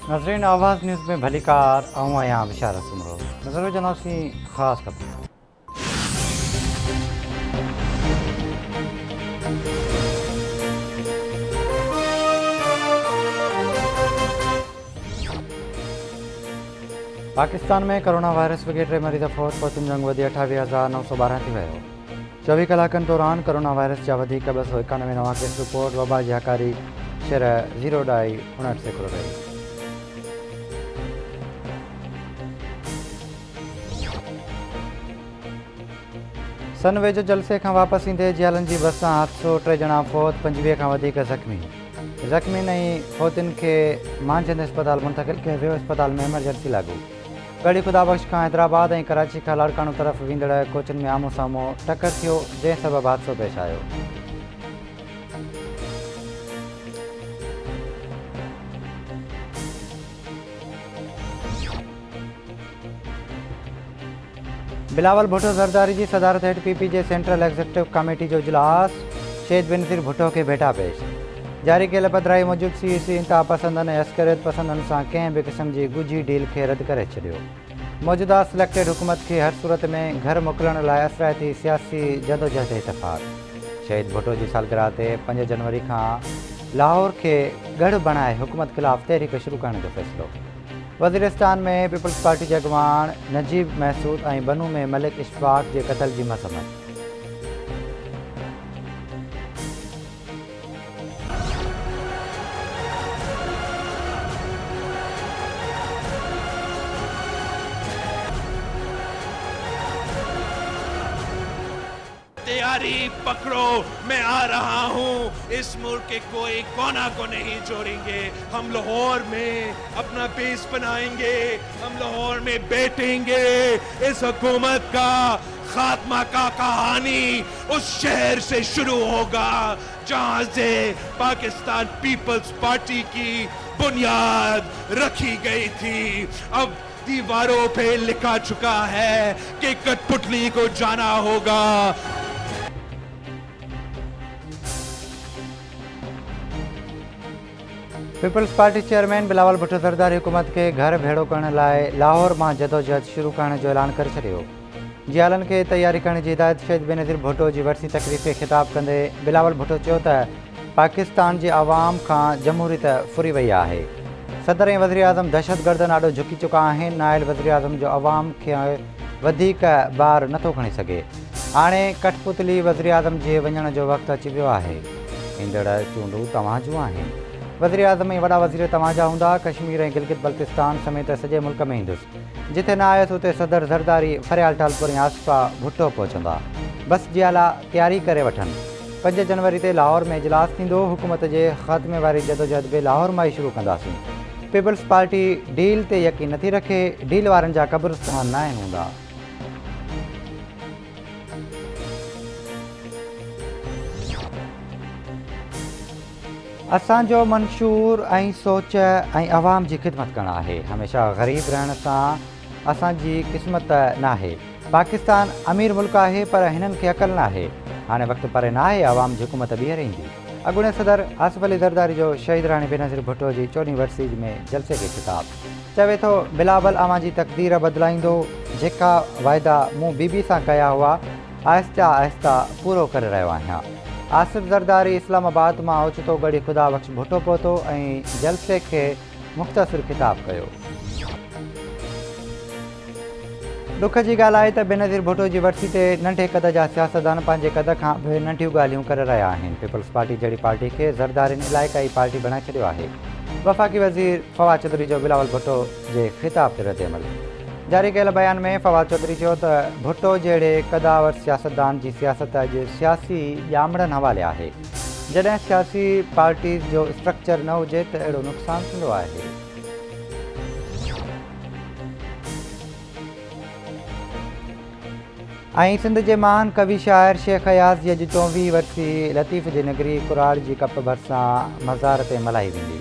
नाज़रीन, आवाज़ न्यूज़ में भली कार आऊँ आहियां बिशारत सुमरो। नज़र जनासी ख़ासि ख़बर। पाकिस्तान में कोरोना वायरस वगे 3 मरीज़ फ़ौत पहुतुनि जंग वधी 28,912 थी वियो। 24 कलाकनि दौरान कोरोना वायरस जा वधीक 291 नवां केस रिपोर्ट। वबा जी हकारी शरह 0.59% रही। सन वेझो जलसे खां वापसि ईंदे जियालनि जी बस सां हादसो। 3 ॼणा फ़ौत, 25 खां वधीक ज़ख़्मी ऐं फ़ौतियुनि खे मांझंद अस्पताल मुंतक़िल कयो वियो। अस्पताल में एमरजेंसी लागू। गढ़ी ख़ुदाबख़्श खां हैदराबाद ऐं कराची खां लाड़कानो तरफ़ वेंदड़ कोचनि में आम्हूं साम्हूं टकर थियो, जंहिं सबबि हादसो पेश आयो। बिलावल भुट्टो ज़रदारी जी सदारत हेठि पीपी जे सेंट्रल एग्ज़ीक्यूटिव कमेटी जो इजलास। शहीद बेनज़ीर भुट्टो खे भेटा पेश। जारी कयल पधिराई मूजिबि CEC इंतहा पसंदनि ऐं अस्करियत पसंदनि सां कंहिं बि क़िस्म जी ॻुझी डील खे रद्द करे छॾियो। मौजूदा सिलेक्टेड हुकूमत खे हर सूरत में घर मोकिलण लाइ असराइती सियासी जदोजहद इतफ़ाक़। शहीद भुट्टो जी सालगिरह ते 5 जनवरी खां लाहौर खे गढ़ बणाए हुकूमत ख़िलाफ़ तहरीक शुरू करण जो फ़ैसिलो। वज़ीरिस्तान में पीपल्स पार्टी जे अॻवान नजीब महसूद ऐं बनू में मलिक इशफ़ाक़ जे क़त्ल जी मज़म्मत। तैयारी पकड़ो, मैं आ रहा हूँ। इस मुल्क के कोई कोना को नहीं छोड़ेंगे। हम लाहौर में अपना बेस बनाएंगे, हम लाहौर में बैठेंगे। इस हुकूमत का खात्मा का कहानी उस शहर से शुरू होगा जहां से पाकिस्तान पीपल्स पार्टी की बुनियाद रखी गई थी। अब दीवारों पे लिखा चुका है कि कठपुतली को जाना होगा। पीपल्स पार्टी चेयरमैन बिलावल भुट्टो ज़रदारी हुकूमत खे घर भेड़ो करण लाइ लाहौर मां जदोजहद शुरू करण जो ऐलान करे छॾियो। जियालनि खे तैयारी करण जी हिदायत। शहीद बेनज़ीर भुट्टो जी वरसी तक़रीब खे ख़िताब कंदे बिलावल भुट्टो चयो त पाकिस्तान जे आवाम खां जमहूरियत फुरी वई आहे। सदर ऐं वज़ीर आज़म दहशतगर्दनि ॾाढो झुकी चुका आहिनि। नाइल वज़ीर आज़म जो आवाम खे वधीक बार नथो खणी सघे। हाणे कठपुतली वज़ीर आज़म जे वञण जो वक़्तु अची वियो आहे। ईंदड़ चूंडूं तव्हां जूं आहिनि। वज़ीर आज़म ऐं वॾा वज़ीर तव्हांजा हूंदा। कश्मीर ऐं गिलगित बल्तिस्तान समेत सॼे मुल्क में ईंदुसि। जिथे न आयुसि उते सदर ज़रदारी, फरियाल टालपुर ऐं आसिफा भुट्टो पहुचंदा। बस जियाला तयारी करे वठनि। 5 जनवरी ते लाहौर में इजलास थींदो। हुकूमत जे ख़ात्मे वारी जदोजहद बि लाहौर मां ई शुरू कंदासीं। पीपल्स पार्टी डील ते यकीन नथी रखे। डील वारनि जा क़ब्रिस्तान न आहिनि हूंदा। असांजो मंशूर ऐं सोच ऐं आवाम जी ख़िदमत करणु आहे। हमेशह ग़रीब रहण सां असांजी क़िस्मत न आहे। पाकिस्तान अमीर मुल्क आहे पर हिननि खे अक़ल न आहे। हाणे वक़्तु परे न आहे, आवाम जी हुकूमत बीहर ईंदी। अॻूणे सदर आसिफ अली ज़रदारी जो शहीद राणी बेनज़ीर भुट्टो जी 14वीं वरसी में जलसे खे ख़िताब। चवे थो, बिलावल अवां जी तक़दीर बदिलाईंदो। जेका वाइदा मूं बीबी सां कया हुआ आहिस्ता आहिस्ता पूरो करे रहियो आहियां। आसिफ ज़रदारी इस्लामाबाद मां ओचितो गढ़ी ख़ुदाबख़्श भुट्टो पहुतो ऐं जलसे खे मुख़्तसिर ख़िताब कयो। दुख जी ॻाल्हि आहे त बेनज़ीर भुट्टो जी वरसी ते नंढे क़द जा सियासतदान पंहिंजे क़द खां बि नंढियूं ॻाल्हियूं करे रहिया आहिनि। पीपल्स पार्टी जहिड़ी पार्टी खे ज़रदारियुनि इलाइक़ाई पार्टी बणाए छॾियो आहे। वफ़ाक़ी वज़ीर फवाद चौधरी जो बिलावल भुट्टो जे ख़िताब ते रद्दअमल। जारी कयल बयान में फवाद चौधरी चयो त भुट्टो जहिड़े क़दावर सियासतदान जी सियासत अॼु सियासी ॼामड़नि हवाले आहे। जॾहिं सियासी पार्टीज़ जो स्ट्रक्चर न हुजे त अहिड़ो नुक़सानु थींदो आहे। ऐं सिंध जे महान कवि शाइर शेख अयाज़ जी अॼु 24वीं वरसी लतीफ़ जी नगरी कुराड़ जी कप भरिसां मज़ार ते मल्हाई वेंदी।